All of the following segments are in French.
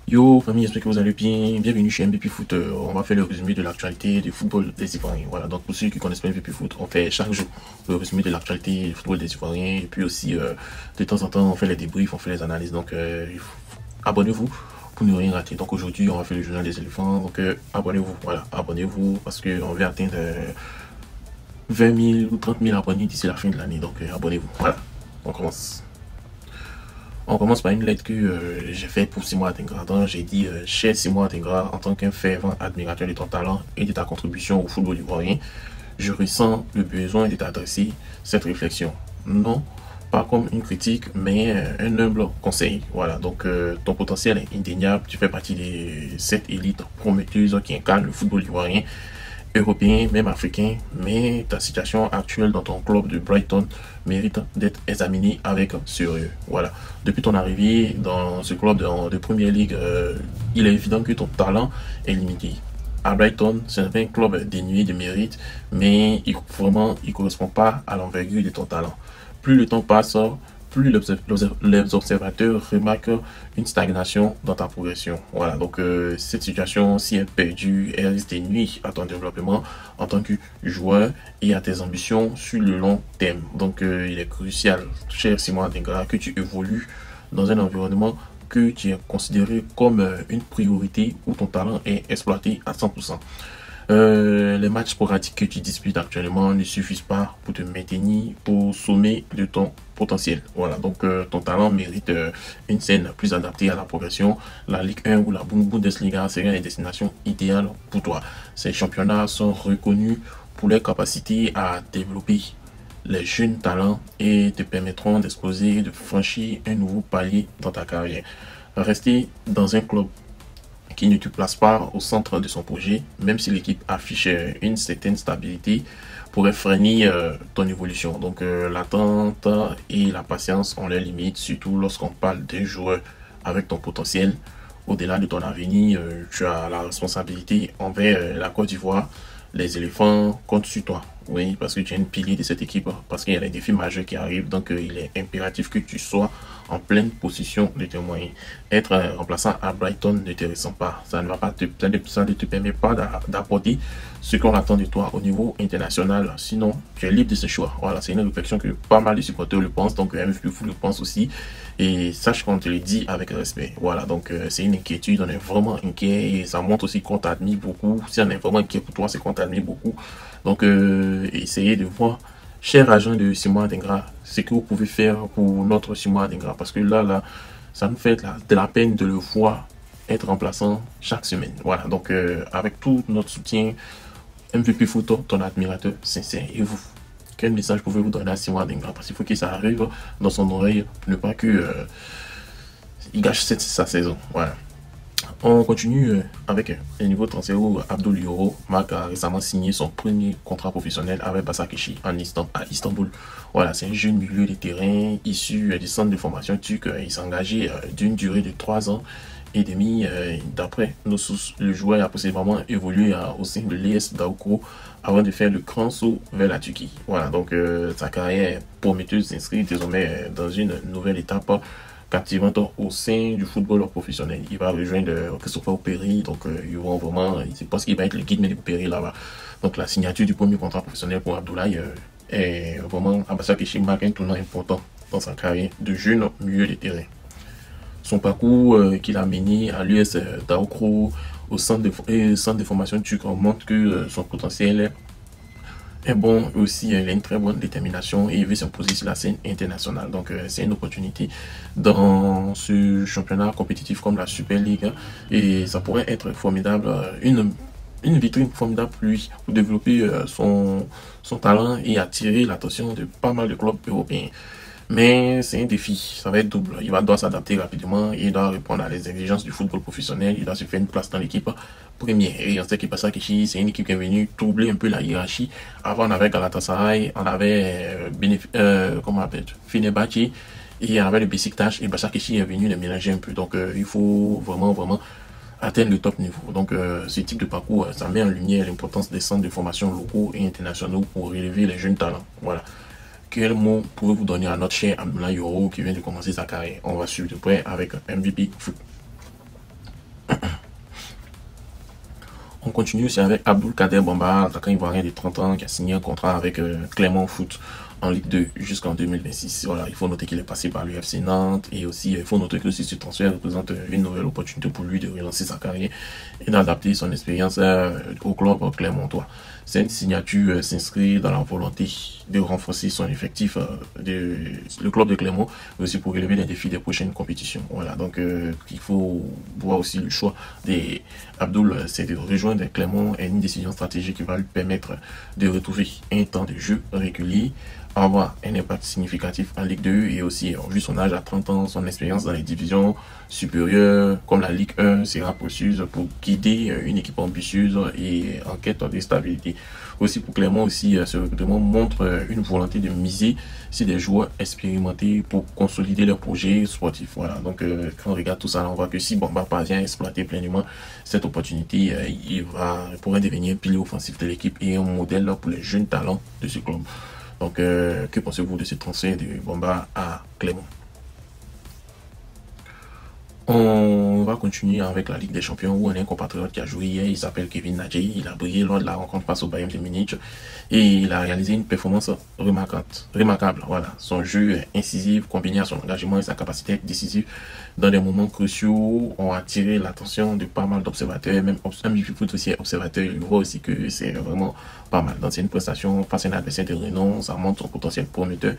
Yo famille, j'espère que vous allez bien. Bienvenue chez MVP Foot. On va faire le résumé de l'actualité du football des Ivoiriens. Voilà, donc pour ceux qui connaissent pas MVP Foot, on fait chaque jour le résumé de l'actualité du football des Ivoiriens. Et puis aussi, de temps en temps, on fait les débriefs, on fait les analyses. Donc, abonnez-vous pour ne rien rater. Donc aujourd'hui, on va faire le journal des éléphants. Donc, abonnez-vous. Voilà, abonnez-vous parce qu'on va atteindre 20 000 ou 30 000 abonnés d'ici la fin de l'année. Donc, abonnez-vous. Voilà, on commence. On commence par une lettre que j'ai faite pour Simon Adingra. J'ai dit, cher Simon Adingra, en tant qu'un fervent admirateur de ton talent et de ta contribution au football ivoirien, je ressens le besoin de t'adresser cette réflexion. Non, pas comme une critique, mais un humble conseil. Voilà, donc ton potentiel est indéniable. Tu fais partie de cette élite prometteuse qui incarne le football ivoirien, européen, même africain, mais ta situation actuelle dans ton club de Brighton mérite d'être examinée avec sérieux. Voilà. Depuis ton arrivée dans ce club de Première Ligue, il est évident que ton talent est limité. À Brighton, c'est un club dénué de mérite, mais il ne correspond pas à l'envergure de ton talent. Plus le temps passe, plus les observateurs remarquent une stagnation dans ta progression. Voilà, donc cette situation, si elle perdure, elle risque de nuire à ton développement en tant que joueur et à tes ambitions sur le long terme. Donc il est crucial, cher Simon Adingra, que tu évolues dans un environnement que tu es considéré comme une priorité où ton talent est exploité à 100%. Les matchs sporadiques que tu disputes actuellement ne suffisent pas pour te maintenir au sommet de ton potentiel. Voilà, donc ton talent mérite une scène plus adaptée à la progression. La Ligue 1 ou la Bundesliga serait une destination idéale pour toi. Ces championnats sont reconnus pour leur capacité à développer les jeunes talents et te permettront d'exploser et de franchir un nouveau palier dans ta carrière. Rester dans un club qui ne te place pas au centre de son projet, même si l'équipe affiche une certaine stabilité, pourrait freiner ton évolution. Donc l'attente et la patience ont leurs limites, surtout lorsqu'on parle d'un joueur avec ton potentiel. Au-delà de ton avenir, tu as la responsabilité envers la Côte d'Ivoire. Les éléphants comptent sur toi. Oui, parce que tu es un pilier de cette équipe, parce qu'il y a des défis majeurs qui arrivent, donc il est impératif que tu sois en pleine position de tes moyens. Être remplaçant à Brighton ne te ressent pas, ça ne te permet pas d'apporter ce qu'on attend de toi au niveau international, sinon tu es libre de ce choix. Voilà, c'est une réflexion que pas mal de supporters le pensent, donc MVP le pense aussi, et sache qu'on te le dit avec respect. Voilà, donc c'est une inquiétude, on est vraiment inquiet, et ça montre aussi qu'on t'admire beaucoup. Si on est vraiment inquiet pour toi, c'est qu'on t'admire beaucoup. Donc, essayez de voir, cher agent de Simon Adingra, ce que vous pouvez faire pour notre Simon Adingra. Parce que là, ça nous fait de la peine de le voir être remplaçant chaque semaine. Voilà, donc avec tout notre soutien, MVP Photo, ton admirateur sincère. Et vous, quel message pouvez-vous donner à Simon Adingra? Parce qu'il faut que ça arrive dans son oreille pour ne pas que il gâche sa saison. Voilà. On continue avec le niveau transfert où Abdoul Yoro Marc a récemment signé son premier contrat professionnel avec Başakşehir à Istanbul. Voilà, c'est un jeune milieu de terrain issu du centre de formation turc. Il s'est engagé d'une durée de 3 ans et demi. D'après nos sources, le joueur a possiblement évolué au sein de l'ES Daoukro avant de faire le grand saut vers la Turquie. Voilà, donc sa carrière prometteuse s'inscrit désormais dans une nouvelle étape captivante au sein du football professionnel. Il va rejoindre Christopher Opéry, donc ils vont vraiment, je pense qu'il va être le guide de Opéry là-bas. Donc la signature du premier contrat professionnel pour Abdoulaye est vraiment à Başakşehir marque un tournant important dans sa carrière de jeune milieu de terrain. Son parcours qu'il a mené à l'US Daoukro au centre de formation turc montre que son potentiel est bon, aussi il a une très bonne détermination et il veut s'imposer sur la scène internationale. Donc c'est une opportunité dans ce championnat compétitif comme la Super League, hein, et ça pourrait être formidable, une vitrine formidable pour lui, pour développer son talent et attirer l'attention de pas mal de clubs européens. Mais c'est un défi, ça va être double. Il va devoir s'adapter rapidement, il doit répondre à les exigences du football professionnel, il doit se faire une place dans l'équipe première. Et on sait que Başakşehir, c'est une équipe qui est venue troubler un peu la hiérarchie. Avant, on avait Galatasaray, on avait comment on appelle, Fenerbahçe, et on avait le Beşiktaş, et Başakşehir est venu les mélanger un peu. Donc il faut vraiment atteindre le top niveau. Donc ce type de parcours, ça met en lumière l'importance des centres de formation locaux et internationaux pour relever les jeunes talents. Voilà. Quel mot pouvez-vous donner à notre cher Abdoulaye Yoro qui vient de commencer sa carrière? On va suivre de près avec MVP Foot. continue aussi avec Abdul Kader Bamba, attaquant ivoirien de 30 ans qui a signé un contrat avec Clermont Foot en Ligue 2 jusqu'en 2026. Voilà, il faut noter qu'il est passé par l'UFC Nantes et aussi il faut noter que ce transfert représente une nouvelle opportunité pour lui de relancer sa carrière et d'adapter son expérience au club clermontois. Cette signature s'inscrit dans la volonté de renforcer son effectif le club de Clermont, mais aussi pour relever les défis des prochaines compétitions. Voilà, donc il faut voir aussi le choix d'Abdul, c'est de rejoindre Clermont et une décision stratégique qui va lui permettre de retrouver un temps de jeu régulier, avoir un impact significatif en Ligue 2 et aussi, vu son âge à 30 ans, son expérience dans les divisions supérieures comme la Ligue 1 sera précieuse pour guider une équipe ambitieuse et en quête de stabilité. Aussi pour Clermont, aussi, ce recrutement montre une volonté de miser sur des joueurs expérimentés pour consolider leur projet sportif. Voilà, donc quand on regarde tout ça, on voit que si Bamba parvient à exploiter pleinement cette opportunité, il pourrait devenir un pilier offensif de l'équipe et un modèle pour les jeunes talents de ce club. Donc, que pensez-vous de ce transfert de Bamba à Clermont? On va continuer avec la Ligue des Champions où on a un compatriote qui a joué hier, il s'appelle Kevin Nadji. Il a brillé lors de la rencontre face au Bayern de Munich et il a réalisé une performance remarquable. Voilà, son jeu incisif combiné à son engagement et sa capacité décisive dans des moments cruciaux ont attiré l'attention de pas mal d'observateurs, même un foot aussi observateur, il voit aussi que c'est vraiment pas mal. Donc c'est une prestation face à un adversaire de renom, ça montre son potentiel prometteur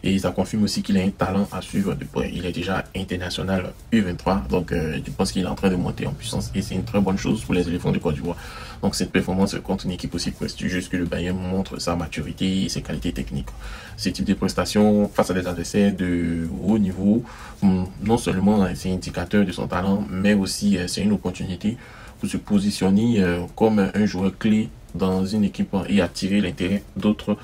et ça confirme aussi qu'il a un talent à suivre de près. Il est déjà international U23, donc je pense qu'il est en train de monter en puissance et c'est une très bonne chose pour les éléphants de Côte d'Ivoire. Donc cette performance contre une équipe aussi prestigieuse que le Bayern montre sa maturité et ses qualités techniques. Ce type de prestations face à des adversaires de haut niveau, non seulement c'est indicateur de son talent, mais aussi c'est une opportunité pour se positionner comme un joueur clé dans une équipe et attirer l'intérêt d'autres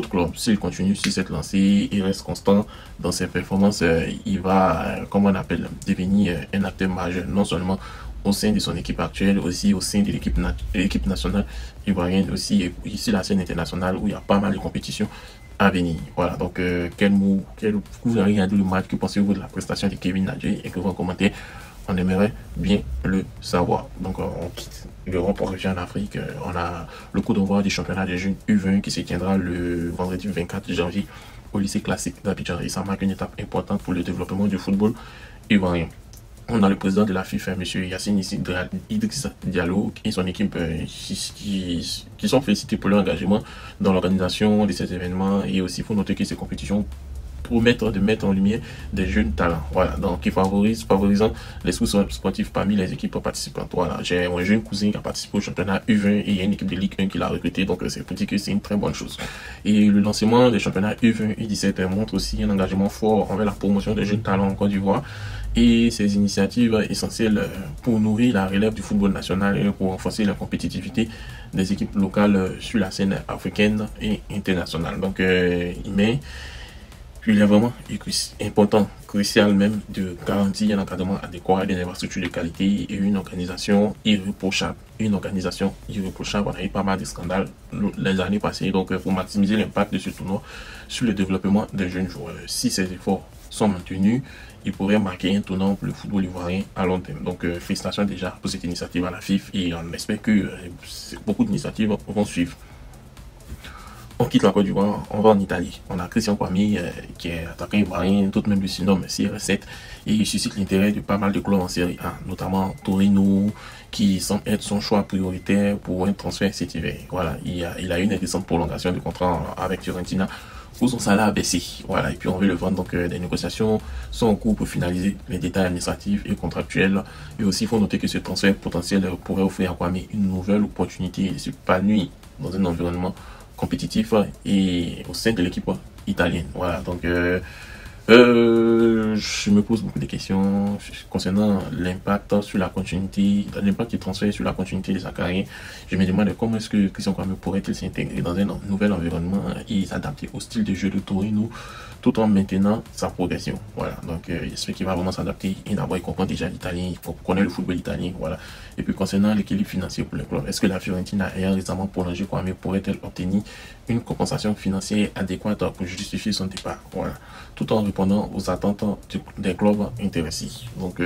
clubs. S'il continue sur cette lancée, il reste constant dans ses performances, il va, comme on appelle, devenir un acteur majeur, non seulement au sein de son équipe actuelle, aussi au sein de l'équipe nationale ivoirienne, aussi et ici la scène internationale où il y a pas mal de compétitions à venir. Voilà, donc vous avez regardé le match, que pensez-vous de la prestation de Kevin Nadji? Écrivez en commentaire, on aimerait bien le savoir. Donc on quitte l'Europe, on revient en Afrique. On a le coup d'envoi du championnat des jeunes U20 qui se tiendra le vendredi 24 janvier au lycée classique d'Abidjan et ça marque une étape importante pour le développement du football ivoirien. On a le président de la FIFA, M. Yassine Idrissa Diallo, et son équipe qui sont félicités pour leur engagement dans l'organisation de ces événements. Et aussi, il faut noter que ces compétitions promettent de mettre en lumière des jeunes talents. Voilà, donc qui favorisant l'esprit sportif parmi les équipes participantes. Voilà, j'ai un jeune cousin qui a participé au championnat U20 et il y a une équipe de Ligue 1 qui l'a recruté, donc c'est pour dire que c'est une très bonne chose. Et le lancement des championnats U20 et U17 montre aussi un engagement fort envers la promotion des jeunes talents en Côte d'Ivoire. Et ces initiatives essentielles pour nourrir la relève du football national et pour renforcer la compétitivité des équipes locales sur la scène africaine et internationale. Donc, il est vraiment important, crucial même, de garantir un encadrement adéquat, des infrastructures de qualité et une organisation irréprochable. On a eu pas mal de scandales les années passées, donc il faut maximiser l'impact de ce tournoi sur le développement des jeunes joueurs. Si ces efforts sont maintenus, il pourrait marquer un tournant pour le football ivoirien à long terme. Donc félicitations déjà pour cette initiative à la FIFA et on espère que beaucoup d'initiatives vont suivre. On quitte la Côte d'Ivoire, on va en Italie. On a Christian Kwame qui est attaquant ivoirien, tout même le surnomme CR7 et il suscite l'intérêt de pas mal de clubs en Série A, notamment Torino qui semble être son choix prioritaire pour un transfert cet hiver. Voilà, il a eu une récente prolongation de contrat avec Fiorentina où son salaire a baissé. Voilà, et puis on veut le vendre. Donc des négociations sont en cours pour finaliser les détails administratifs et contractuels. Et aussi, il faut noter que ce transfert potentiel pourrait offrir à Kwame une nouvelle opportunité de s'épanouir dans un environnement compétitif et au sein de l'équipe italienne. Voilà, donc je me pose beaucoup de questions concernant l'impact sur la continuité, l'impact du transfert sur la continuité de sa carrière. Je me demande comment est-ce que Christian Kwame pourrait-il s'intégrer dans un nouvel environnement et s'adapter au style de jeu de Torino tout en maintenant sa progression. Voilà, donc j'espère qu'il va vraiment s'adapter et d'abord il comprend déjà l'italien, il connaît le football italien. Voilà, et puis concernant l'équilibre financier pour le club, est-ce que la Fiorentina ayant récemment prolongé Kwame pourrait-elle obtenir une compensation financière adéquate pour justifier son départ? Voilà, tout en répondant aux attentes des clubs intéressés. Donc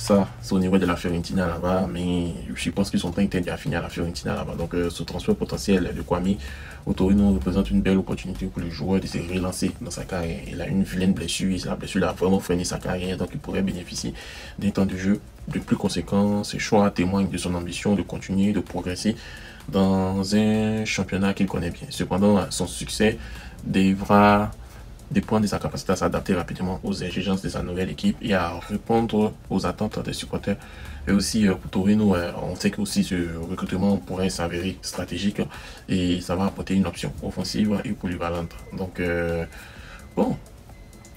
ça, c'est au niveau de la Fiorentina là-bas, mais je pense qu'ils sont pas interdits à finir à la Fiorentina là-bas. Donc ce transfert potentiel de Kwame au Torino représente une belle opportunité pour le joueur de se relancer dans sa carrière. Il a une vilaine blessure, et la blessure a vraiment freiné sa carrière, donc il pourrait bénéficier d'un temps de jeu de plus conséquent. Ses choix témoignent de son ambition de continuer, de progresser dans un championnat qu'il connaît bien. Cependant, son succès devra dépendre de sa capacité à s'adapter rapidement aux exigences de sa nouvelle équipe et à répondre aux attentes des supporters. Et aussi pour Torino, on sait que aussi ce recrutement pourrait s'avérer stratégique et ça va apporter une option offensive et polyvalente. Donc bon,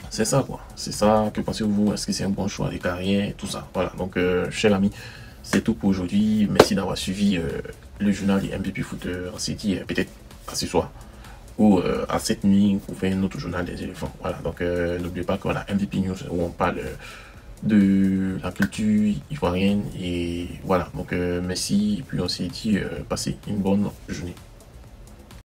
c'est ça quoi. C'est ça, que pensez-vous? Est-ce que c'est un bon choix de carrière? Tout ça. Voilà, donc cher ami, c'est tout pour aujourd'hui. Merci d'avoir suivi le journal du MVP Foot. On s'est dit peut-être à ce soir ou à cette nuit pour faire un autre journal des éléphants. Voilà, donc n'oubliez pas qu'on a MVP News où on parle de la culture ivoirienne et voilà, donc merci et puis on s'est dit passer une bonne journée.